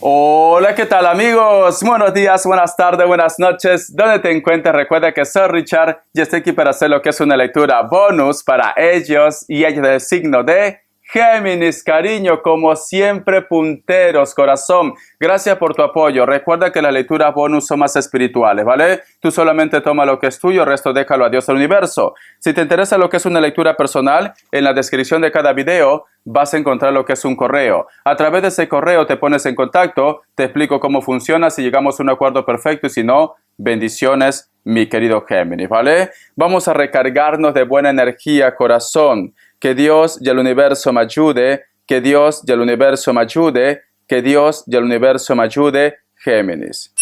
Hola, ¿qué tal amigos? Buenos días, buenas tardes, buenas noches. ¿Dónde te encuentras? Recuerda que soy Richard y estoy aquí para hacer lo que es una lectura bonus para ellos y ellos del signo de Géminis, cariño, como siempre punteros, corazón. Gracias por tu apoyo. Recuerda que las lecturas bonus son más espirituales, ¿vale? Tú solamente toma lo que es tuyo, el resto déjalo a Dios al universo. Si te interesa lo que es una lectura personal, en la descripción de cada video vas a encontrar lo que es un correo. A través de ese correo te pones en contacto, te explico cómo funciona, si llegamos a un acuerdo perfecto y si no, bendiciones, mi querido Géminis, ¿vale? Vamos a recargarnos de buena energía, corazón. Que Dios y el universo me ayude, que Dios y el universo me ayude, que Dios y el universo me ayude, Géminis.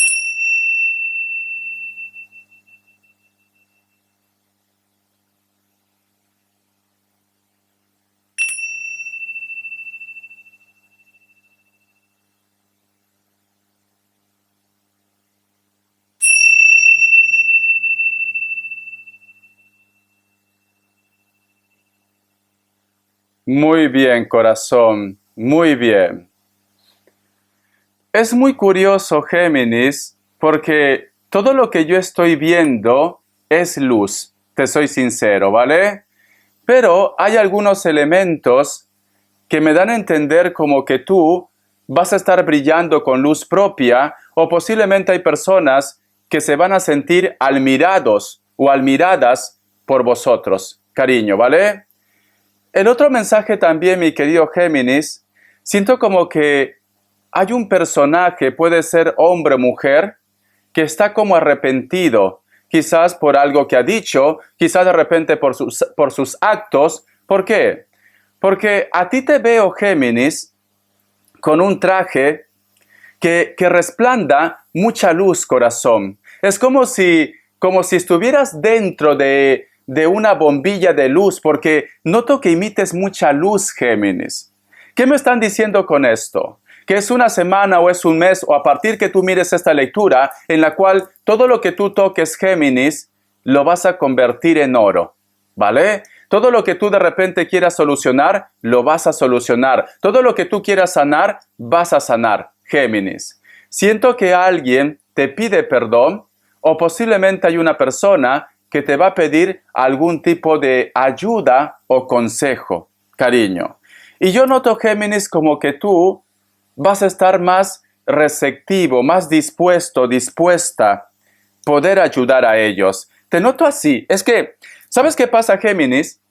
Muy bien, corazón, muy bien. Es muy curioso, Géminis, porque todo lo que yo estoy viendo es luz, te soy sincero, ¿vale? Pero hay algunos elementos que me dan a entender como que tú vas a estar brillando con luz propia o posiblemente hay personas que se van a sentir admirados o admiradas por vosotros, cariño, ¿vale? El otro mensaje también, mi querido Géminis, siento como que hay un personaje, puede ser hombre o mujer, que está como arrepentido, quizás por algo que ha dicho, quizás de repente por sus actos. ¿Por qué? Porque a ti te veo, Géminis, con un traje que resplanda mucha luz, corazón. Es como si estuvieras dentro de una bombilla de luz, porque noto que emites mucha luz, Géminis. ¿Qué me están diciendo con esto? Que es una semana o es un mes o a partir que tú mires esta lectura en la cual todo lo que tú toques, Géminis, lo vas a convertir en oro, ¿vale? Todo lo que tú de repente quieras solucionar, lo vas a solucionar. Todo lo que tú quieras sanar, vas a sanar, Géminis. Siento que alguien te pide perdón o posiblemente hay una persona que te va a pedir algún tipo de ayuda o consejo, cariño. Y yo noto, Géminis, como que tú vas a estar más receptivo, más dispuesto, dispuesta a poder ayudar a ellos. Te noto así. Es que, ¿sabes qué pasa, Géminis?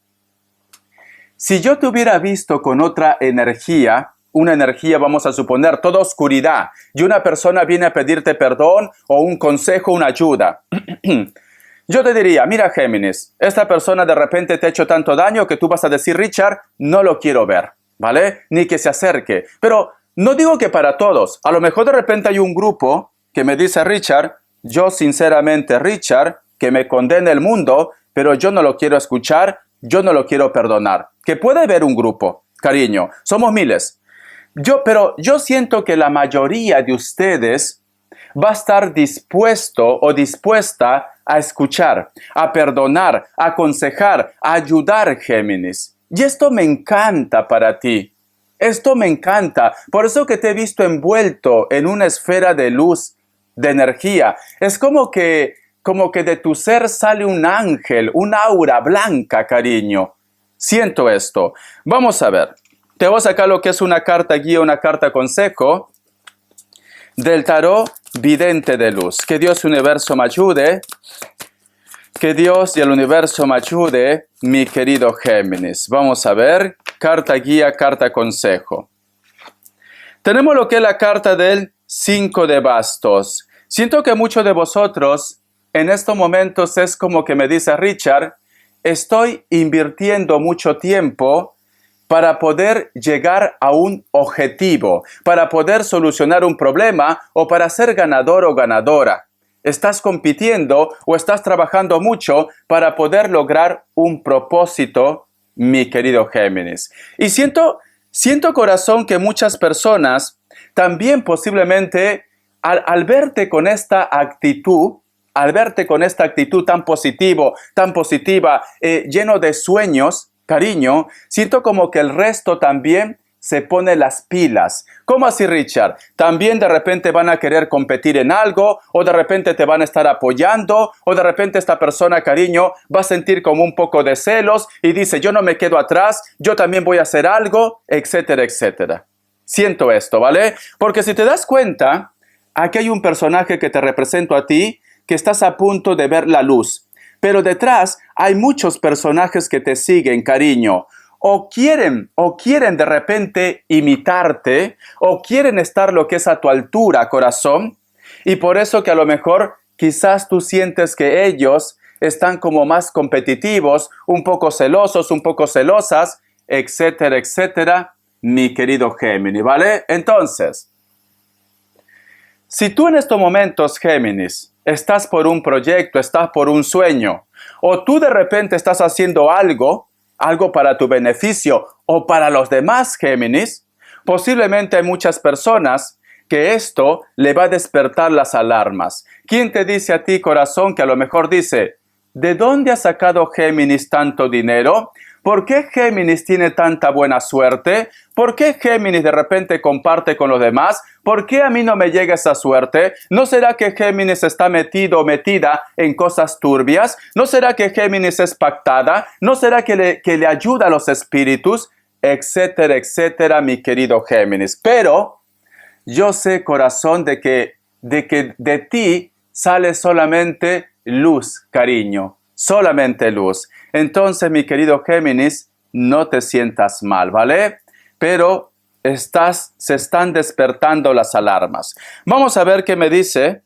Si yo te hubiera visto con otra energía, una energía, vamos a suponer, toda oscuridad, y una persona viene a pedirte perdón o un consejo, una ayuda, yo te diría, mira, Géminis, esta persona de repente te ha hecho tanto daño que tú vas a decir, Richard, no lo quiero ver, ¿vale? Ni que se acerque. Pero no digo que para todos. A lo mejor de repente hay un grupo que me dice, Richard, yo sinceramente, Richard, que me condene el mundo, pero yo no lo quiero escuchar, yo no lo quiero perdonar. Que puede haber un grupo, cariño, somos miles. Pero yo siento que la mayoría de ustedes va a estar dispuesto o dispuesta a escuchar, a perdonar, a aconsejar, a ayudar, Géminis. Y esto me encanta para ti. Esto me encanta. Por eso que te he visto envuelto en una esfera de luz, de energía. Es como que de tu ser sale un ángel, un aura blanca, cariño. Siento esto. Vamos a ver. Te voy a sacar lo que es una carta guía, una carta consejo del tarot vidente de luz. Que Dios y el universo me ayude. Que Dios y el universo me ayude, mi querido Géminis. Vamos a ver. Carta guía, carta consejo. Tenemos lo que es la carta del 5 de bastos. Siento que muchos de vosotros en estos momentos es como que me dice Richard, estoy invirtiendo mucho tiempo para poder llegar a un objetivo, para poder solucionar un problema o para ser ganador o ganadora. Estás compitiendo o estás trabajando mucho para poder lograr un propósito, mi querido Géminis. Y siento, corazón, que muchas personas también posiblemente al verte con esta actitud, tan positiva, lleno de sueños, cariño, siento como que el resto también se pone las pilas. ¿Cómo así, Richard? También de repente van a querer competir en algo, o de repente te van a estar apoyando, o de repente esta persona, cariño, va a sentir como un poco de celos y dice, yo no me quedo atrás, yo también voy a hacer algo, etcétera, etcétera. Siento esto, ¿vale? Porque si te das cuenta, aquí hay un personaje que te represento a ti, que estás a punto de ver la luz. Pero detrás hay muchos personajes que te siguen, cariño. O quieren de repente imitarte, o quieren estar lo que es a tu altura, corazón. Y por eso que a lo mejor quizás tú sientes que ellos están como más competitivos, un poco celosos, un poco celosas, etcétera, etcétera, mi querido Géminis, ¿vale? Entonces, si tú en estos momentos, Géminis, estás por un proyecto, estás por un sueño, o tú de repente estás haciendo algo para tu beneficio o para los demás, Géminis, posiblemente hay muchas personas que esto le va a despertar las alarmas. ¿Quién te dice a ti, corazón, que a lo mejor dice, ¿de dónde ha sacado Géminis tanto dinero? ¿Por qué Géminis tiene tanta buena suerte? ¿Por qué Géminis de repente comparte con los demás? ¿Por qué a mí no me llega esa suerte? ¿No será que Géminis está metido o metida en cosas turbias? ¿No será que Géminis es pactada? ¿No será que le ayuda a los espíritus? Etcétera, etcétera, mi querido Géminis. Pero yo sé, corazón, de que de ti sale solamente luz, cariño. Solamente luz. Entonces, mi querido Géminis, no te sientas mal, ¿vale? Pero se están despertando las alarmas. Vamos a ver qué me dice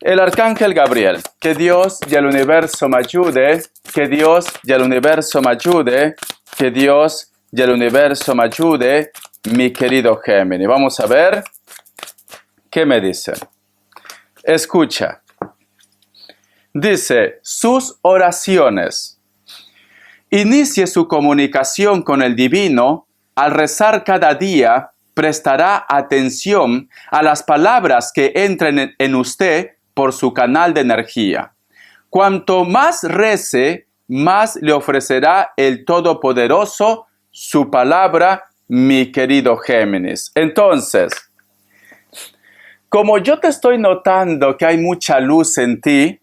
el arcángel Gabriel. Que Dios y el universo me ayude, que Dios y el universo me ayude, que Dios y el universo me ayude, mi querido Géminis. Vamos a ver qué me dice. Escucha. Dice, sus oraciones. Inicie su comunicación con el divino. Al rezar cada día, prestará atención a las palabras que entren en usted por su canal de energía. Cuanto más rece, más le ofrecerá el Todopoderoso su palabra, mi querido Géminis. Entonces, como yo te estoy notando que hay mucha luz en ti,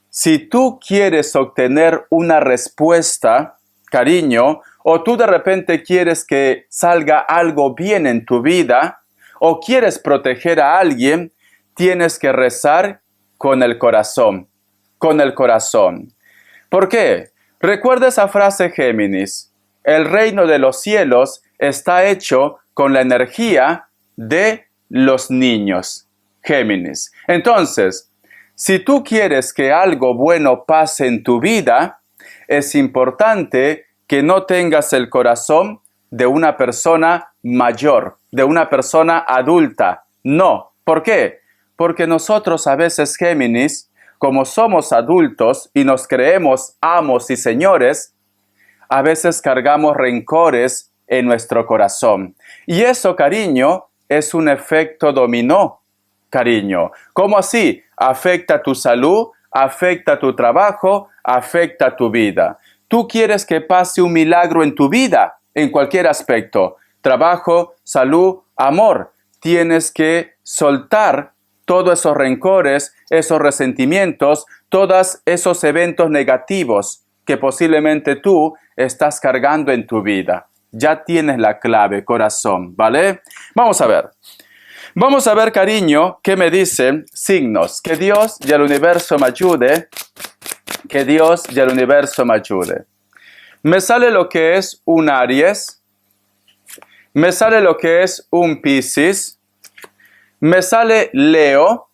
si tú quieres obtener una respuesta, cariño, o tú de repente quieres que salga algo bien en tu vida, o quieres proteger a alguien, tienes que rezar con el corazón. Con el corazón. ¿Por qué? Recuerda esa frase, Géminis. El reino de los cielos está hecho con la energía de los niños. Géminis. Entonces, si tú quieres que algo bueno pase en tu vida, es importante que no tengas el corazón de una persona mayor, de una persona adulta. No. ¿Por qué? Porque nosotros a veces, Géminis, como somos adultos y nos creemos amos y señores, a veces cargamos rencores en nuestro corazón. Y eso, cariño, es un efecto dominó, cariño. ¿Cómo así? Afecta tu salud, afecta tu trabajo, afecta tu vida. Tú quieres que pase un milagro en tu vida, en cualquier aspecto. Trabajo, salud, amor. Tienes que soltar todos esos rencores, esos resentimientos, todos esos eventos negativos que posiblemente tú estás cargando en tu vida. Ya tienes la clave, corazón, ¿vale? Vamos a ver. Vamos a ver, cariño, qué me dicen signos. Que Dios y el universo me ayude. Que Dios y el universo me ayude. Me sale lo que es un Aries. Me sale lo que es un Piscis. Me sale Leo.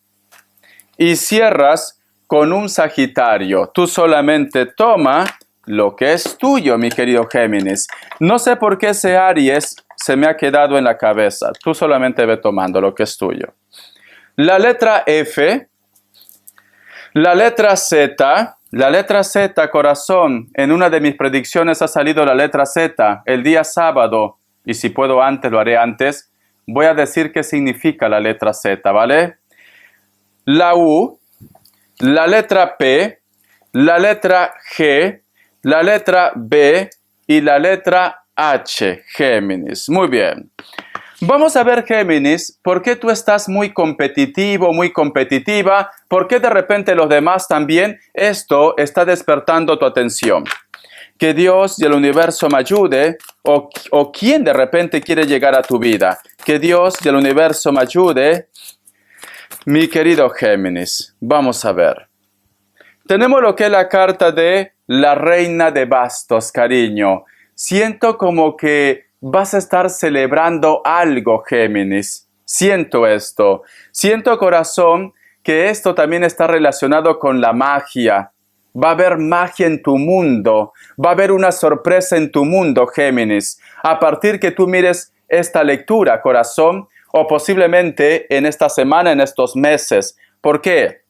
Y cierras con un Sagitario. Tú solamente toma lo que es tuyo, mi querido Géminis. No sé por qué ese Aries se me ha quedado en la cabeza. Tú solamente ve tomando lo que es tuyo. La letra F, la letra Z, corazón. En una de mis predicciones ha salido la letra Z. El día sábado, y si puedo antes, lo haré antes, voy a decir qué significa la letra Z, ¿vale? La U, la letra P, la letra G, la letra B y la letra H, Géminis. Muy bien. Vamos a ver, Géminis, ¿por qué tú estás muy competitivo, muy competitiva? ¿Por qué de repente los demás también? Esto está despertando tu atención. Que Dios y el universo me ayude, o quién de repente quiere llegar a tu vida. Que Dios y el universo me ayude, mi querido Géminis. Vamos a ver. Tenemos lo que es la carta de la reina de bastos, cariño. Siento como que vas a estar celebrando algo, Géminis. Siento esto. Siento, corazón, que esto también está relacionado con la magia. Va a haber magia en tu mundo. Va a haber una sorpresa en tu mundo, Géminis. A partir que tú mires esta lectura, corazón, o posiblemente en esta semana, en estos meses. ¿Por qué?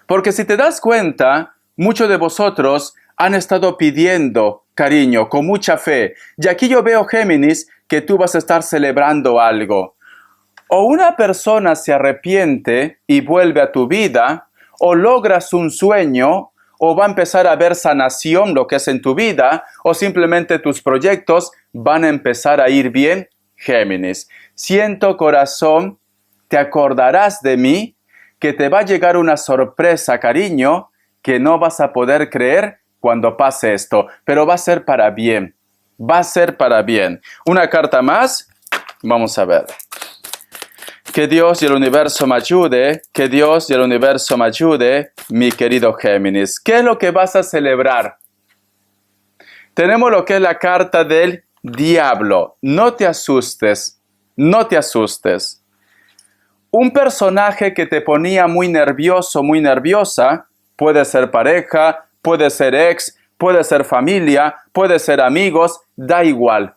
Porque si te das cuenta, muchos de vosotros han estado pidiendo, cariño, con mucha fe. Y aquí yo veo, Géminis, que tú vas a estar celebrando algo. O una persona se arrepiente y vuelve a tu vida, o logras un sueño, o va a empezar a haber sanación, lo que es en tu vida, o simplemente tus proyectos van a empezar a ir bien, Géminis. Siento, corazón, te acordarás de mí, que te va a llegar una sorpresa, cariño, que no vas a poder creer cuando pase esto, pero va a ser para bien. Va a ser para bien. Una carta más. Vamos a ver. Que Dios y el universo me ayude. Que Dios y el universo me ayude, mi querido Géminis. ¿Qué es lo que vas a celebrar? Tenemos lo que es la carta del diablo. No te asustes. No te asustes. Un personaje que te ponía muy nervioso, muy nerviosa, puede ser pareja, puede ser ex, puede ser familia, puede ser amigos, da igual.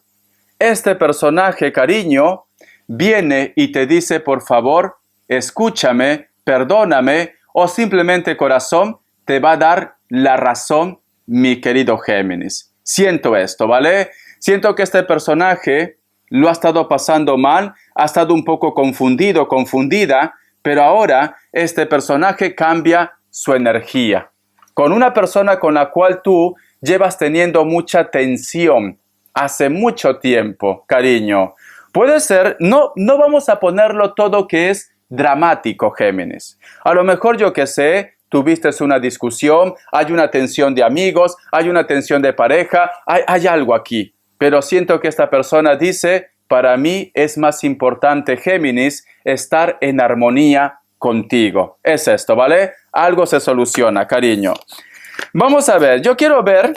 Este personaje, cariño, viene y te dice, por favor, escúchame, perdóname, o simplemente, corazón, te va a dar la razón, mi querido Géminis. Siento esto, ¿vale? Siento que este personaje lo ha estado pasando mal, ha estado un poco confundido, confundida, pero ahora este personaje cambia su energía. Con una persona con la cual tú llevas teniendo mucha tensión hace mucho tiempo, cariño. Puede ser, no vamos a ponerlo todo que es dramático, Géminis. A lo mejor, yo que sé, tuviste una discusión, hay una tensión de amigos, hay una tensión de pareja, hay algo aquí. Pero siento que esta persona dice, para mí es más importante, Géminis, estar en armonía contigo. Es esto, ¿vale? Algo se soluciona, cariño. Vamos a ver, yo quiero ver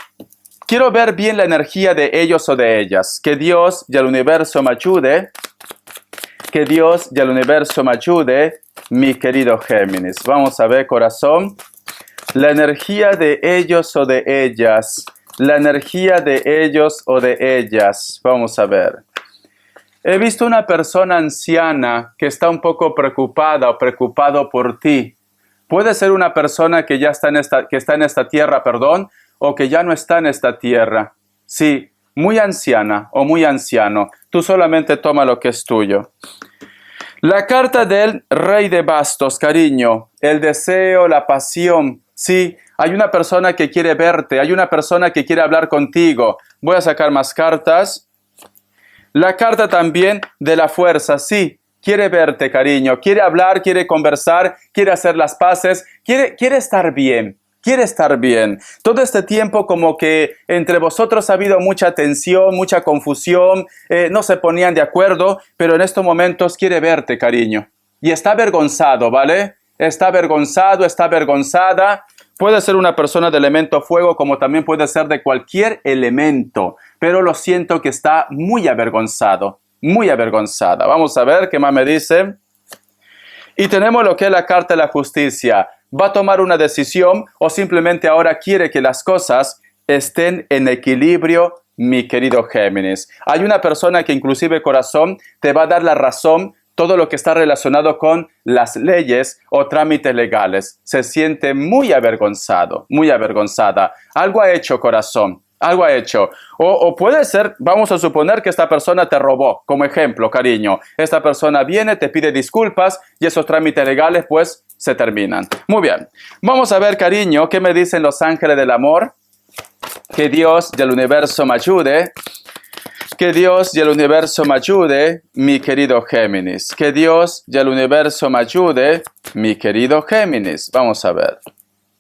bien la energía de ellos o de ellas. Que Dios y el universo me ayude. Que Dios y el universo me ayude, mi querido Géminis. Vamos a ver, corazón. La energía de ellos o de ellas. La energía de ellos o de ellas. Vamos a ver. He visto una persona anciana que está un poco preocupada o preocupado por ti. Puede ser una persona que ya está en esta tierra, perdón, o que ya no está en esta tierra. Sí, muy anciana o muy anciano. Tú solamente toma lo que es tuyo. La carta del rey de bastos, cariño. El deseo, la pasión. Sí, hay una persona que quiere verte. Hay una persona que quiere hablar contigo. Voy a sacar más cartas. La carta también de la fuerza. Sí, quiere verte, cariño. Quiere hablar, quiere conversar, quiere hacer las paces. Quiere estar bien. Quiere estar bien. Todo este tiempo como que entre vosotros ha habido mucha tensión, mucha confusión, no se ponían de acuerdo, pero en estos momentos quiere verte, cariño. Y está avergonzado, ¿vale? Está avergonzado, está avergonzada. Puede ser una persona de elemento fuego, como también puede ser de cualquier elemento, pero lo siento que está muy avergonzado, muy avergonzada. Vamos a ver qué más me dice. Y tenemos lo que es la carta de la justicia. ¿Va a tomar una decisión o simplemente ahora quiere que las cosas estén en equilibrio, mi querido Géminis? Hay una persona que inclusive, corazón, te va a dar la razón, todo lo que está relacionado con las leyes o trámites legales. Se siente muy avergonzado, muy avergonzada. Algo ha hecho, corazón. Algo ha hecho. O puede ser, vamos a suponer que esta persona te robó, como ejemplo, cariño. Esta persona viene, te pide disculpas y esos trámites legales, pues, se terminan. Muy bien. Vamos a ver, cariño, qué me dicen los ángeles del amor. Que Dios del universo me ayude. Que Dios y el universo me ayude, mi querido Géminis. Que Dios y el universo me ayude, mi querido Géminis. Vamos a ver.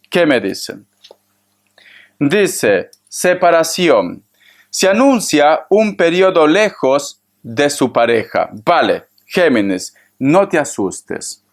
¿Qué me dicen? Dice, separación. Se anuncia un periodo lejos de su pareja. Vale, Géminis, no te asustes.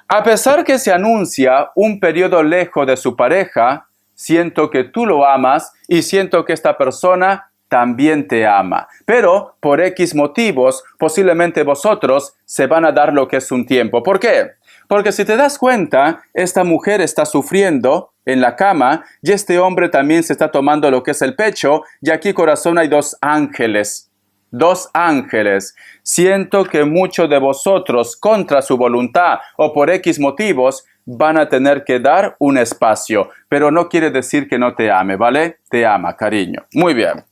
A pesar que se anuncia un periodo lejos de su pareja, siento que tú lo amas y siento que esta persona también te ama. Pero por X motivos, posiblemente vosotros se van a dar lo que es un tiempo. ¿Por qué? Porque si te das cuenta, esta mujer está sufriendo en la cama y este hombre también se está tomando lo que es el pecho y aquí, corazón, hay dos ángeles. Dos ángeles. Siento que muchos de vosotros, contra su voluntad o por X motivos, van a tener que dar un espacio, pero no quiere decir que no te ame, ¿vale? Te ama, cariño. Muy bien.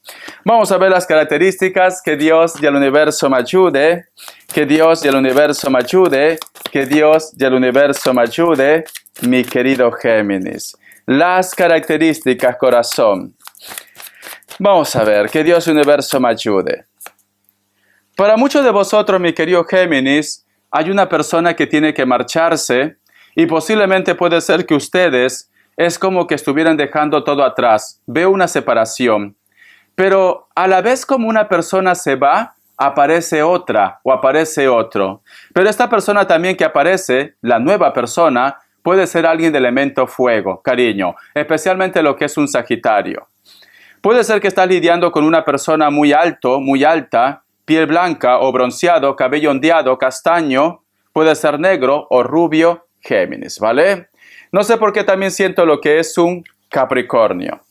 Vamos a ver las características. Que Dios y el universo me ayude. Que Dios y el universo me ayude. Que Dios y el universo me ayude, mi querido Géminis. Las características, corazón. Vamos a ver. Que Dios y el universo me ayude. Para muchos de vosotros, mi querido Géminis, hay una persona que tiene que marcharse y posiblemente puede ser que ustedes es como que estuvieran dejando todo atrás. Veo una separación. Pero a la vez como una persona se va, aparece otra o aparece otro. Pero esta persona también que aparece, la nueva persona, puede ser alguien de elemento fuego, cariño, especialmente lo que es un Sagitario. Puede ser que estás lidiando con una persona muy alto, muy alta, piel blanca o bronceado, cabello ondeado, castaño, puede ser negro o rubio, Géminis, ¿vale? No sé por qué también siento lo que es un Capricornio.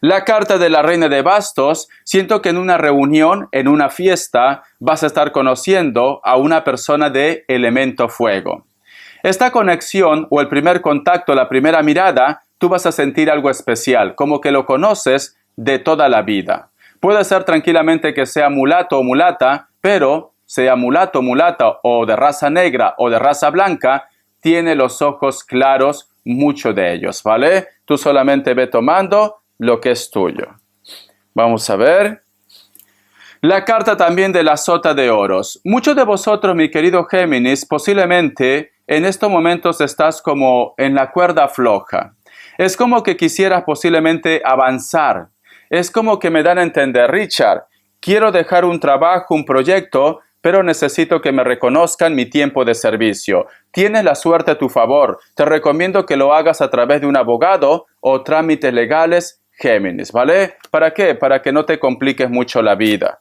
La carta de la Reina de Bastos, siento que en una reunión, en una fiesta, vas a estar conociendo a una persona de elemento fuego. Esta conexión o el primer contacto, la primera mirada, tú vas a sentir algo especial, como que lo conoces de toda la vida. Puede ser tranquilamente que sea mulato o mulata, pero sea mulato, mulata o de raza negra o de raza blanca, tiene los ojos claros, muchos de ellos, ¿vale? Tú solamente ve tomando lo que es tuyo. Vamos a ver. La carta también de la sota de oros. Muchos de vosotros, mi querido Géminis, posiblemente en estos momentos estás como en la cuerda floja. Es como que quisieras posiblemente avanzar. Es como que me dan a entender, Richard, quiero dejar un trabajo, un proyecto, pero necesito que me reconozcan mi tiempo de servicio. Tienes la suerte a tu favor. Te recomiendo que lo hagas a través de un abogado o trámites legales, Géminis, ¿vale? ¿Para qué? Para que no te compliques mucho la vida.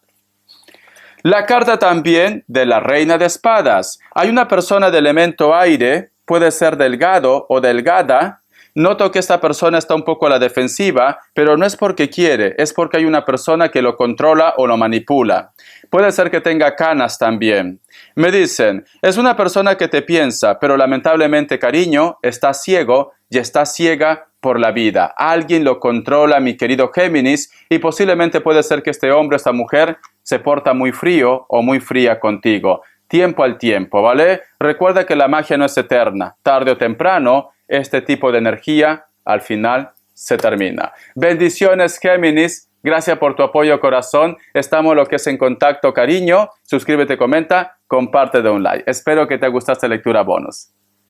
La carta también de la Reina de Espadas. Hay una persona de elemento aire, puede ser delgado o delgada. Noto que esta persona está un poco a la defensiva, pero no es porque quiere, es porque hay una persona que lo controla o lo manipula. Puede ser que tenga canas también. Me dicen, es una persona que te piensa, pero lamentablemente, cariño, está ciego y está ciega por la vida. Alguien lo controla, mi querido Géminis, y posiblemente puede ser que este hombre, esta mujer, se porta muy frío o muy fría contigo. Tiempo al tiempo, ¿vale? Recuerda que la magia no es eterna. Tarde o temprano, este tipo de energía al final se termina. Bendiciones, Géminis. Gracias por tu apoyo, corazón. Estamos lo que es en contacto, cariño. Suscríbete, comenta, comparte de un like. Espero que te guste esta lectura bonus.